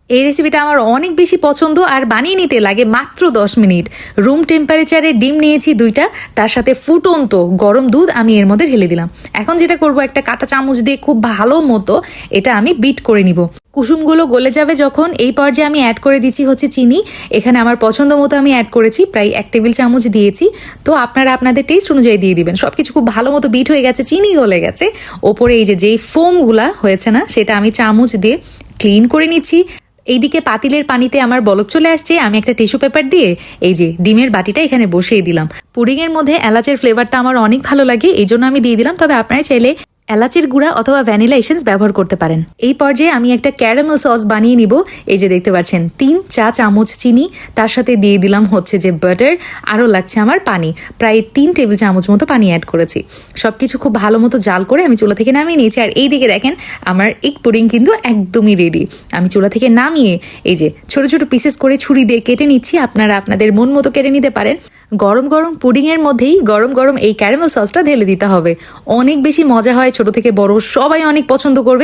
এই রেসিপিটা আমার অনেক বেশি পছন্দ আর বানিয়ে নিতে লাগে মাত্র 10 মিনিট। রুম টেম্পারেচারে ডিম নিয়েছি 2টা, তার সাথে ফুটন্ত গরম দুধ আমি এর মধ্যে ঢেলে দিলাম। এখন যেটা করব, একটা কাঁটা চামচ দিয়ে খুব ভালো মতো এটা আমি বিট করে নিব। কুসুমগুলো গলে যাবে যখন, এই পর্যায়ে আমি অ্যাড করে দিচ্ছি হচ্ছে চিনি। এখানে আমার পছন্দ মতো আমি অ্যাড করেছি, প্রায় 1 টেবিল চামচ দিয়েছি। তো আপনারা আপনাদের টেস্ট অনুযায়ী দিয়ে দিবেন। সব কিছু খুব ভালো মতো বিট হয়ে গেছে, চিনি গলে গেছে। ওপরে এই যেই ফোমগুলা হয়েছে না, সেটা আমি চামচ দিয়ে ক্লিন করে নিচ্ছি। এইদিকে পাতিলের পানিতে আমার বলক চলে আসছে, আমি একটা টিস্যু পেপার দিয়ে এই যে ডিমের বাটিটা এখানে বসিয়ে দিলাম। পুডিংয়ের মধ্যে এলাচের ফ্লেভারটা আমার অনেক ভালো লাগে, এই জন্য আমি দিয়ে দিলাম। তবে আপনারা চাইলে এলাচের গুঁড়া অথবা ভ্যানিলা এসেন্স ব্যবহার করতে পারেন। এই পর্যায়ে আমি একটা ক্যারামেল সস বানিয়ে নিব। এই যে দেখতে পাচ্ছেন 3 চা চামচ চিনি, তার সাথে দিয়ে দিলাম হচ্ছে যে বাটার, আরও লাগছে আমার পানি, প্রায় 3 টেবিল চামচ মতো পানি অ্যাড করেছি। সব কিছু খুব ভালো মতো জাল করে আমি চুলা থেকে নামিয়ে নিয়েছি। আর এই দিকে দেখেন আমার এগ পুডিং কিন্তু একদমই রেডি। আমি চুলা থেকে নামিয়ে এই যে ছোট ছোট পিসেস করে ছুরি দিয়ে কেটে নিচ্ছি। আপনারা আপনাদের মন মতো কেটে নিতে পারেন। গরম গরম পুডিংয়ের মধ্যেই গরম গরম এই ক্যারামেল সসটা ঢেলে দিতে হবে। অনেক বেশি মজা হয়, ছোট থেকে বড় সবাই অনেক পছন্দ করবে।